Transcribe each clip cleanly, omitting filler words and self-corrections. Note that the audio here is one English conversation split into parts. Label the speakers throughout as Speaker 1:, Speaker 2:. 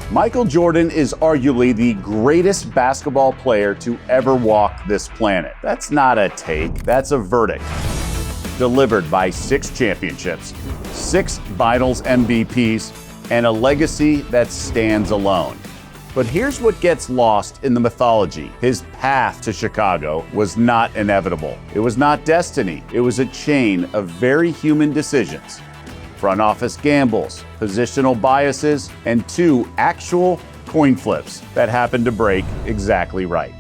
Speaker 1: Michael Jordan is arguably the greatest basketball player to ever walk this planet. That's not a take, that's a verdict. Delivered by 6 championships, 6 finals MVPs, and a legacy that stands alone. But here's what gets lost in the mythology. His path to Chicago was not inevitable. It was not destiny. It was a chain of very human decisions. Front office gambles, positional biases, and 2 actual coin flips that happened to break exactly right.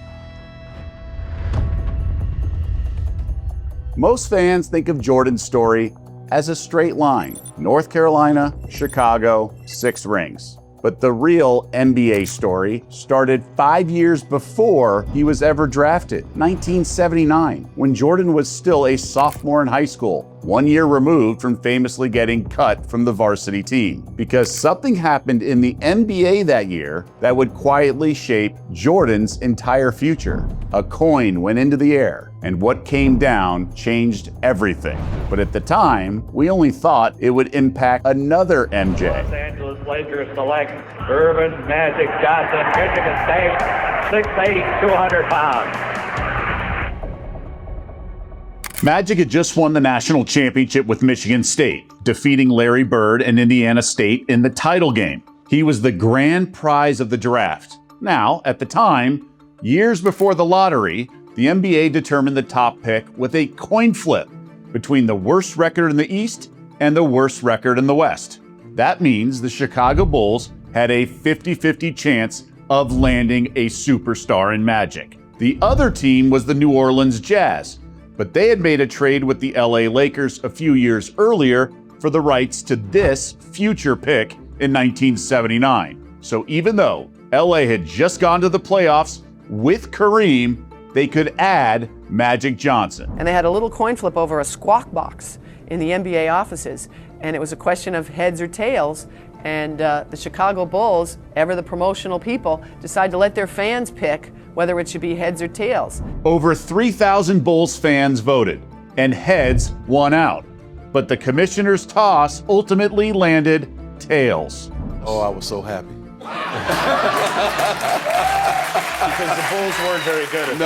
Speaker 1: Most fans think of Jordan's story as a straight line. North Carolina, Chicago, 6 rings. But the real NBA story started 5 years before he was ever drafted, 1979, when Jordan was still a sophomore in high school, 1 year removed from famously getting cut from the varsity team. Because something happened in the NBA that year that would quietly shape Jordan's entire future. A coin went into the air, and what came down changed everything. But at the time, we only thought it would impact another MJ.
Speaker 2: Los Angeles Lakers select Urban Magic Johnson, Michigan State, 6'8", 200 pounds.
Speaker 1: Magic had just won the national championship with Michigan State, defeating Larry Bird and Indiana State in the title game. He was the grand prize of the draft. Now, at the time, years before the lottery, the NBA determined the top pick with a coin flip between the worst record in the East and the worst record in the West. That means the Chicago Bulls had a 50-50 chance of landing a superstar in Magic. The other team was the New Orleans Jazz, but they had made a trade with the LA Lakers a few years earlier for the rights to this future pick in 1979. So even though LA had just gone to the playoffs with Kareem, they could add Magic Johnson.
Speaker 3: And they had a little coin flip over a squawk box in the NBA offices, and it was a question of heads or tails. And the Chicago Bulls, ever the promotional people, decided to let their fans pick whether it should be heads or tails.
Speaker 1: Over 3,000 Bulls fans voted, and heads won out. But the commissioner's toss ultimately landed tails.
Speaker 4: Oh, I was so happy.
Speaker 5: Because the Bulls weren't very good at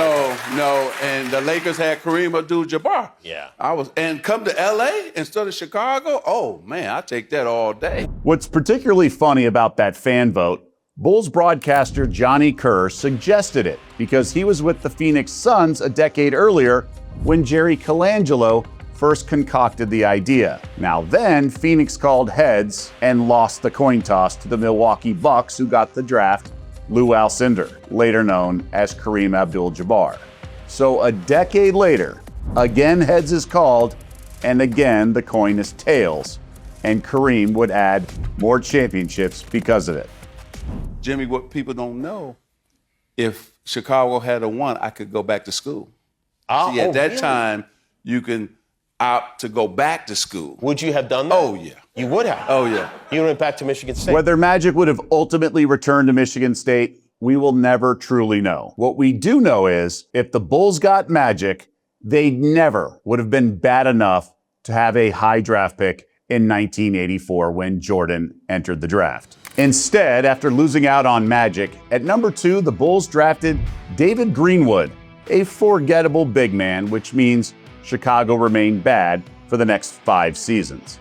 Speaker 4: No, and the Lakers had Kareem Abdul-Jabbar.
Speaker 5: Yeah.
Speaker 4: And come to LA instead of Chicago? Oh, man, I take that all day.
Speaker 1: What's particularly funny about that fan vote, Bulls broadcaster Johnny Kerr suggested it because he was with the Phoenix Suns a decade earlier when Jerry Colangelo first concocted the idea. Now then, Phoenix called heads and lost the coin toss to the Milwaukee Bucks, who got the draft Lou Alcindor, later known as Kareem Abdul-Jabbar. So a decade later, again heads is called, and again the coin is tails, and Kareem would add more championships because of it.
Speaker 4: Jimmy, what people don't know, if Chicago had won, I could go back to school. See, at that time, you can opt to go back to school.
Speaker 5: Would you have done that?
Speaker 4: Oh, yeah.
Speaker 5: You would have?
Speaker 4: Oh, yeah.
Speaker 5: You went back to Michigan State?
Speaker 1: Whether Magic would have ultimately returned to Michigan State, we will never truly know. What we do know is, if the Bulls got Magic, they never would have been bad enough to have a high draft pick in 1984 when Jordan entered the draft. Instead, after losing out on Magic, at number 2, the Bulls drafted David Greenwood, a forgettable big man, which means Chicago remained bad for the next 5 seasons.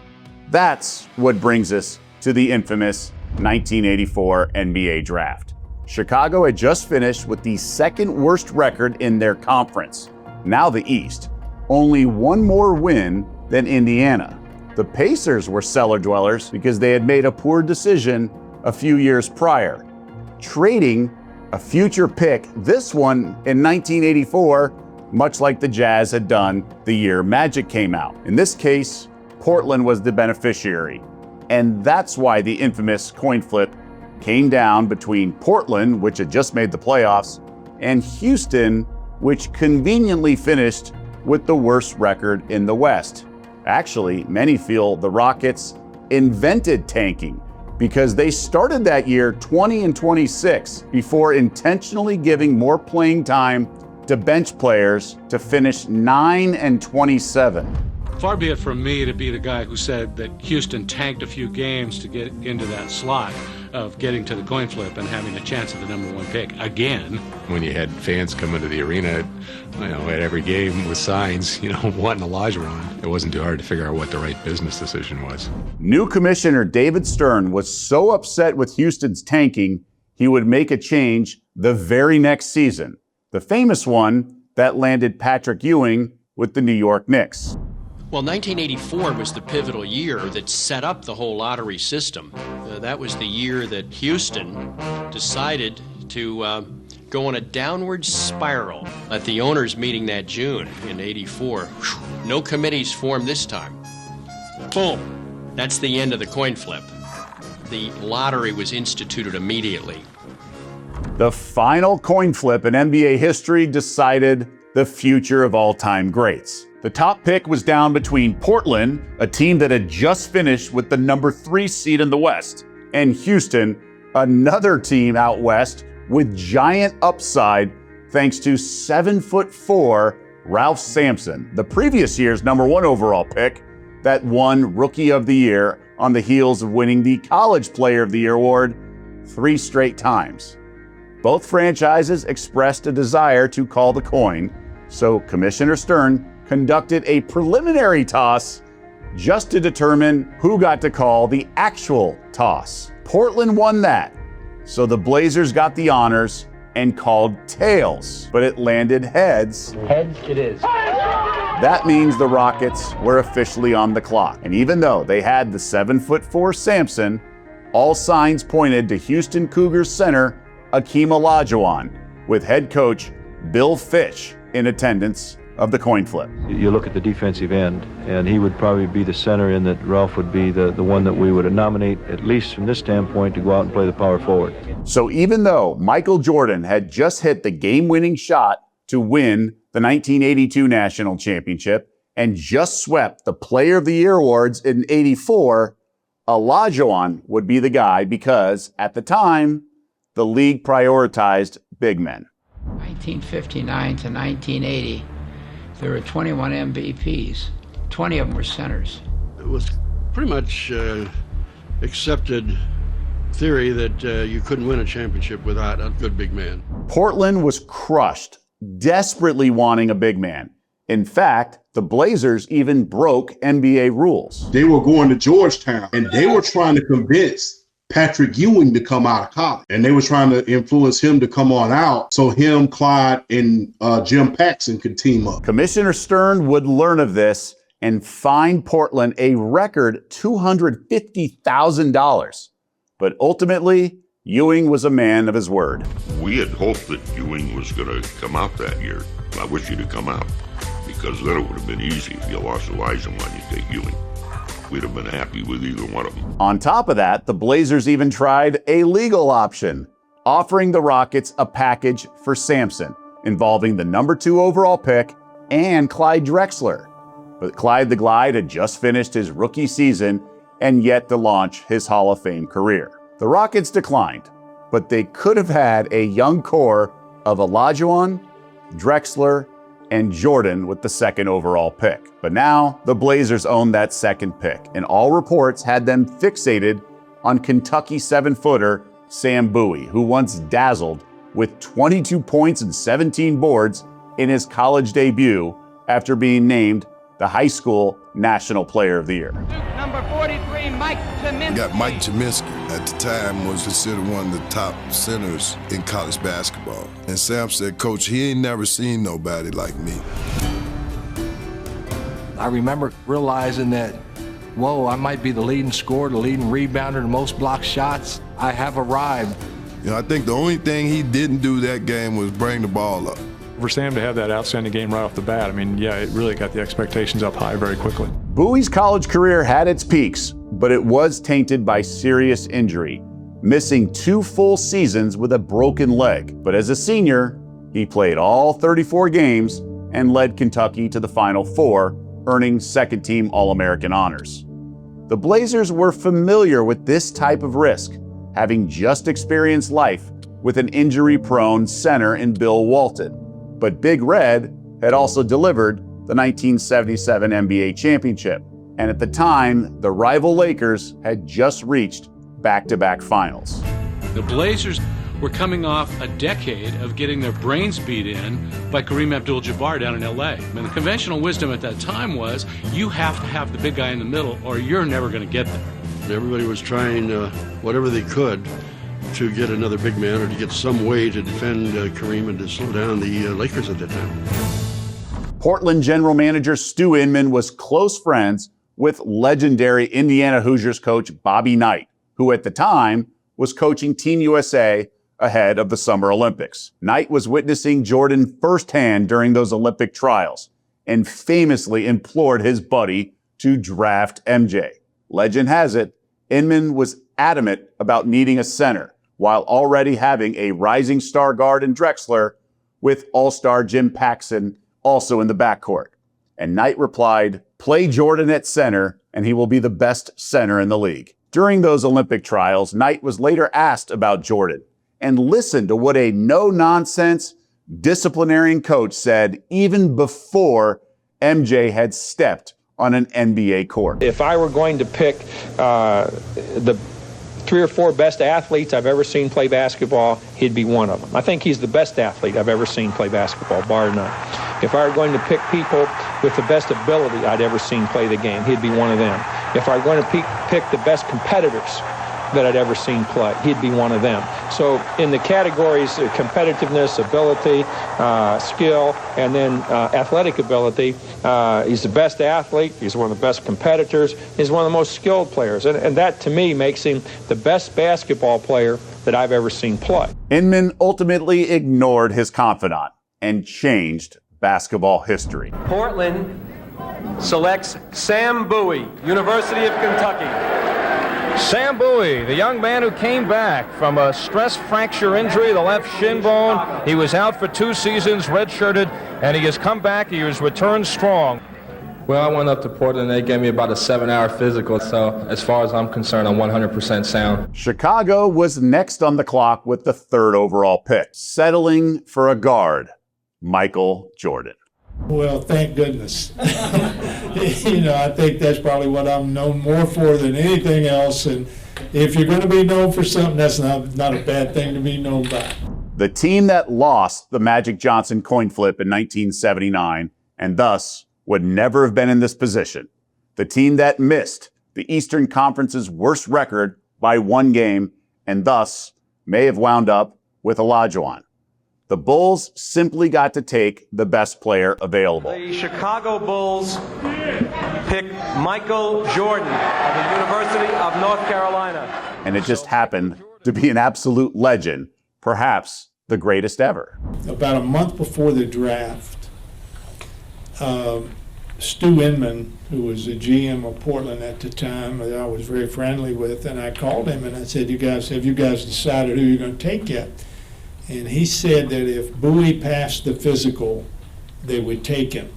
Speaker 1: That's what brings us to the infamous 1984 NBA draft. Chicago had just finished with the second worst record in their conference, now the East, only one more win than Indiana. The Pacers were cellar dwellers because they had made a poor decision a few years prior, trading a future pick, this one in 1984, much like the Jazz had done the year Magic came out. In this case, Portland was the beneficiary, and that's why the infamous coin flip came down between Portland, which had just made the playoffs, and Houston, which conveniently finished with the worst record in the West. Actually, many feel the Rockets invented tanking because they started that year 20-26 before intentionally giving more playing time to bench players to finish 9-27.
Speaker 6: Far be it from me to be the guy who said that Houston tanked a few games to get into that slot. of getting to the coin flip and having a chance at the number one pick again.
Speaker 7: When you had fans come into the arena, at every game with signs, wanting Olajuwon, it wasn't too hard to figure out what the right business decision was.
Speaker 1: New commissioner David Stern was so upset with Houston's tanking, he would make a change the very next season. The famous one that landed Patrick Ewing with the New York Knicks.
Speaker 8: Well, 1984 was the pivotal year that set up the whole lottery system. That was the year that Houston decided to go on a downward spiral at the owners' meeting that June in '84. No committees formed this time. Boom! That's the end of the coin flip. The lottery was instituted immediately.
Speaker 1: The final coin flip in NBA history decided the future of all-time greats. The top pick was down between Portland, a team that had just finished with the number 3 seed in the West, and Houston, another team out west with giant upside thanks to 7'4" Ralph Sampson, the previous year's number 1 overall pick that won Rookie of the Year on the heels of winning the College Player of the Year award 3 straight times. Both franchises expressed a desire to call the coin, so Commissioner Stern conducted a preliminary toss just to determine who got to call the actual toss. Portland won that, so the Blazers got the honors and called tails, but it landed heads.
Speaker 2: Heads it is.
Speaker 1: That means the Rockets were officially on the clock. And even though they had the 7'4" Sampson, all signs pointed to Houston Cougars center Hakeem Olajuwon, with head coach Bill Fitch in attendance of the coin flip.
Speaker 9: You look at the defensive end, and he would probably be the center in that Ralph would be the one that we would nominate, at least from this standpoint, to go out and play the power forward.
Speaker 1: So even though Michael Jordan had just hit the game-winning shot to win the 1982 national championship and just swept the Player of the Year awards in '84, Olajuwon would be the guy because, at the time, the league prioritized big men.
Speaker 10: 1959 to 1980, there were 21 MVPs. 20 of them were centers.
Speaker 6: It was pretty much accepted theory that you couldn't win a championship without a good big man.
Speaker 1: Portland was crushed, desperately wanting a big man. In fact, the Blazers even broke NBA rules.
Speaker 11: They were going to Georgetown, and they were trying to convince Patrick Ewing to come out of college. And they were trying to influence him to come on out so him, Clyde, and Jim Paxson could team up.
Speaker 1: Commissioner Stern would learn of this and fine Portland a record $250,000. But ultimately, Ewing was a man of his word.
Speaker 12: We had hoped that Ewing was going to come out that year. I wish he'd have come out, because then it would have been easy. If you lost Olajuwon, you take Ewing. We'd have been happy with either one of them.
Speaker 1: On top of that, the Blazers even tried a legal option, offering the Rockets a package for Sampson, involving the number 2 overall pick and Clyde Drexler. But Clyde the Glide had just finished his rookie season and yet to launch his Hall of Fame career. The Rockets declined, but they could have had a young core of Olajuwon, Drexler, and Jordan with the 2nd overall pick. But now the Blazers owned that 2nd pick, and all reports had them fixated on Kentucky 7-footer Sam Bowie, who once dazzled with 22 points and 17 boards in his college debut after being named the high school National Player of the Year.
Speaker 13: Number 43, Mike Tominski.
Speaker 14: We got Mike Tominski. At the time was considered one of the top centers in college basketball. And Sam said, Coach, he ain't never seen nobody like me.
Speaker 15: I remember realizing that, whoa, I might be the leading scorer, the leading rebounder, the most blocked shots. I have arrived.
Speaker 14: I think the only thing he didn't do that game was bring the ball up.
Speaker 16: For Sam to have that outstanding game right off the bat, it really got the expectations up high very quickly.
Speaker 1: Bowie's college career had its peaks, but it was tainted by serious injury, missing 2 full seasons with a broken leg. But as a senior, he played all 34 games and led Kentucky to the Final Four, earning 2nd-team All-American honors. The Blazers were familiar with this type of risk, having just experienced life with an injury-prone center in Bill Walton. But Big Red had also delivered the 1977 NBA championship. And at the time, the rival Lakers had just reached back-to-back finals.
Speaker 17: The Blazers were coming off a decade of getting their brains beat in by Kareem Abdul-Jabbar down in L.A. I mean, the conventional wisdom at that time was you have to have the big guy in the middle or you're never going to get there.
Speaker 6: Everybody was trying whatever they could to get another big man or to get some way to defend Kareem and to slow down the Lakers at that time.
Speaker 1: Portland general manager Stu Inman was close friends with legendary Indiana Hoosiers coach Bobby Knight, who at the time was coaching Team USA ahead of the Summer Olympics. Knight was witnessing Jordan firsthand during those Olympic trials and famously implored his buddy to draft MJ. Legend has it, Inman was adamant about needing a center while already having a rising star guard in Drexler with all-star Jim Paxson also in the backcourt. And Knight replied, "Play Jordan at center and he will be the best center in the league." During those Olympic trials, Knight was later asked about Jordan and listened to what a no-nonsense disciplinarian coach said even before MJ had stepped on an NBA court.
Speaker 18: If I were going to pick the 3 or 4 best athletes I've ever seen play basketball, he'd be one of them. I think he's the best athlete I've ever seen play basketball, bar none. If I were going to pick people with the best ability I'd ever seen play the game, he'd be one of them. If I were going to pick the best competitors that I'd ever seen play, he'd be one of them. So in the categories of competitiveness, ability, skill, and then athletic ability, he's the best athlete, he's one of the best competitors, he's one of the most skilled players. And that, to me, makes him the best basketball player that I've ever seen play.
Speaker 1: Inman ultimately ignored his confidant and changed basketball history.
Speaker 5: Portland selects Sam Bowie, University of Kentucky.
Speaker 19: Sam Bowie, the young man who came back from a stress fracture injury, the left shin bone. He was out for 2 seasons, redshirted, and he has come back. He has returned strong.
Speaker 20: Well, I went up to Portland. They gave me about a 7-hour physical. So as far as I'm concerned, I'm 100% sound.
Speaker 1: Chicago was next on the clock with the 3rd overall pick, settling for a guard, Michael Jordan.
Speaker 21: Well, thank goodness. I think that's probably what I'm known more for than anything else. And if you're going to be known for something, that's not a bad thing to be known by.
Speaker 1: The team that lost the Magic Johnson coin flip in 1979 and thus would never have been in this position. The team that missed the Eastern Conference's worst record by 1 game and thus may have wound up with Olajuwon. The Bulls simply got to take the best player available.
Speaker 5: The Chicago Bulls pick Michael Jordan of the University of North Carolina.
Speaker 1: And it just happened to be an absolute legend, perhaps the greatest ever.
Speaker 21: About a month before the draft, Stu Inman, who was the GM of Portland at the time, that I was very friendly with, and I called him and I said, have you guys decided who you're going to take yet? And he said that if Bowie passed the physical, they would take him.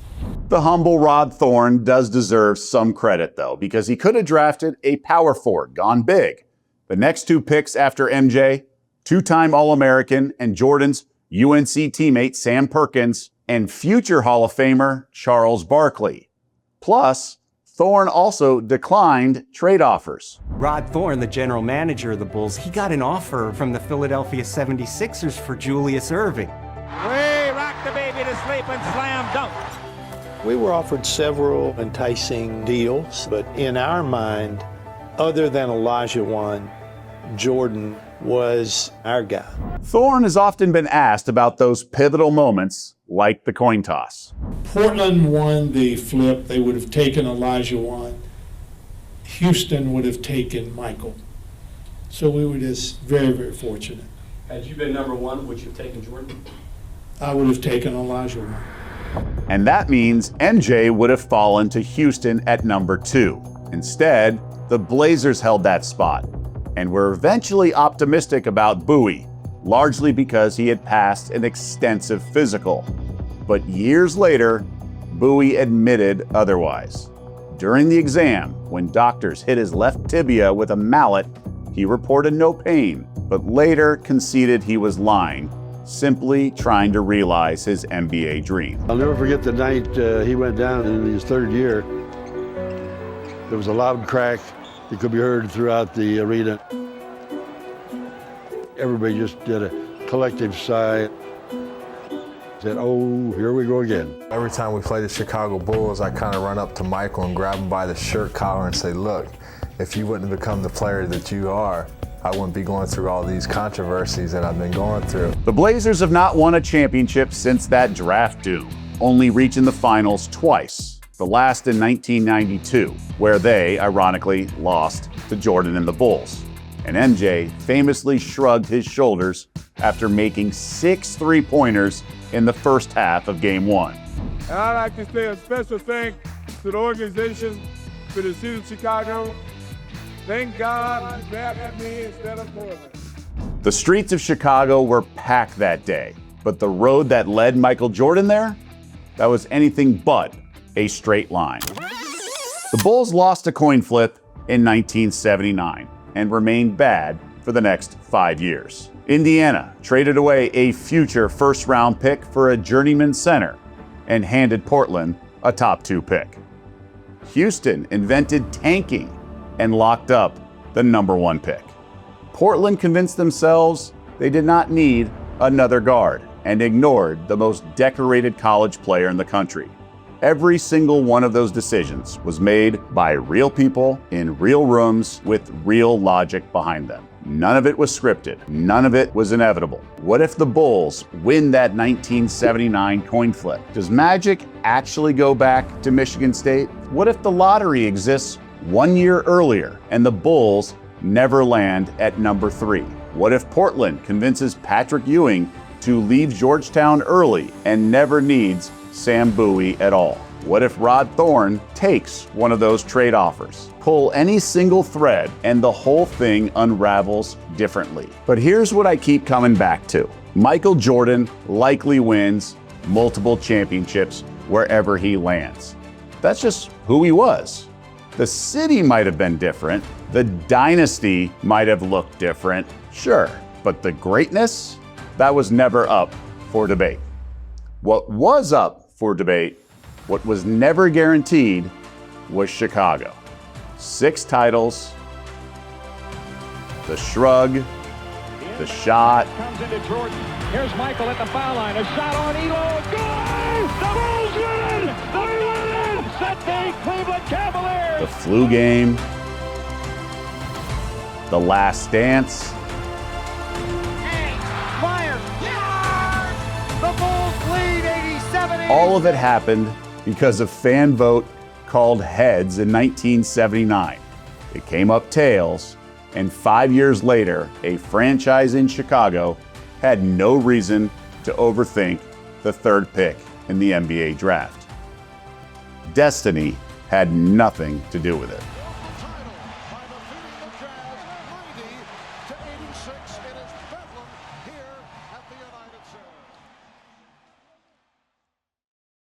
Speaker 1: The humble Rod Thorne does deserve some credit, though, because he could have drafted a power forward, gone big. The next 2 picks after MJ, 2-time All-American and Jordan's UNC teammate Sam Perkins, and future Hall of Famer Charles Barkley. Plus, Thorne also declined trade offers.
Speaker 22: Rod Thorne, the general manager of the Bulls, he got an offer from the Philadelphia 76ers for Julius Erving.
Speaker 13: We rock the baby to sleep and slam dunk.
Speaker 23: We were offered several enticing deals, but in our mind, other than Olajuwon, Jordan was our guy.
Speaker 1: Thorne has often been asked about those pivotal moments like the coin toss.
Speaker 21: Portland won the flip. They would have taken Olajuwon. Houston would have taken Michael. So we were just very, very fortunate.
Speaker 5: Had you been number 1, would you have taken Jordan?
Speaker 21: I would have taken Olajuwon.
Speaker 1: And that means MJ would have fallen to Houston at number 2. Instead, the Blazers held that spot and were eventually optimistic about Bowie, largely because he had passed an extensive physical. But years later, Bowie admitted otherwise. During the exam, when doctors hit his left tibia with a mallet, he reported no pain, but later conceded he was lying, simply trying to realize his NBA dream.
Speaker 6: I'll never forget the night he went down in his 3rd year. There was a loud crack that could be heard throughout the arena. everybody just did a collective sigh. Said, oh, here we go again.
Speaker 3: Every time we play the Chicago Bulls, I kind of run up to Michael and grab him by the shirt collar and say, look, if you wouldn't have become the player that you are, I wouldn't be going through all these controversies that I've been going through.
Speaker 1: The Blazers have not won a championship since that draft doom, only reaching the finals twice, the last in 1992, where they, ironically, lost to Jordan and the Bulls. And MJ famously shrugged his shoulders after making 6 three-pointers in the first half of Game 1.
Speaker 4: And I'd like to say a special thanks to the organization, to the city of Chicago. Thank God you drafted me instead of Portland.
Speaker 1: The streets of Chicago were packed that day, but the road that led Michael Jordan there, that was anything but a straight line. The Bulls lost a coin flip in 1979 and remained bad for the next 5 years. Indiana traded away a future first-round pick for a journeyman center and handed Portland a top 2 pick. Houston invented tanking and locked up the number 1 pick. Portland convinced themselves they did not need another guard and ignored the most decorated college player in the country. Every single one of those decisions was made by real people in real rooms with real logic behind them. None of it was scripted. None of it was inevitable. What if the Bulls win that 1979 coin flip? Does Magic actually go back to Michigan State? What if the lottery exists 1 year earlier and the Bulls never land at number 3? What if Portland convinces Patrick Ewing to leave Georgetown early and never needs Sam Bowie at all? What if Rod Thorne takes one of those trade offers? Pull any single thread and the whole thing unravels differently. But here's what I keep coming back to. Michael Jordan likely wins multiple championships wherever he lands. That's just who he was. The city might have been different. The dynasty might have looked different, sure. But the greatness, that was never up for debate. What was up for debate, what was never guaranteed, was Chicago. 6 titles, the shrug, the shot.
Speaker 13: Comes into Jordan. Here's Michael at the foul line. A shot on Elo. Good! The Bulls win! They win! Set day, Cleveland Cavaliers!
Speaker 1: The flu game. The Last Dance.
Speaker 13: Fire! The Bulls lead 87-80.
Speaker 1: All of it happened because a fan vote called heads in 1979. It came up tails, and 5 years later, a franchise in Chicago had no reason to overthink the 3rd pick in the NBA draft. Destiny had nothing to do with it.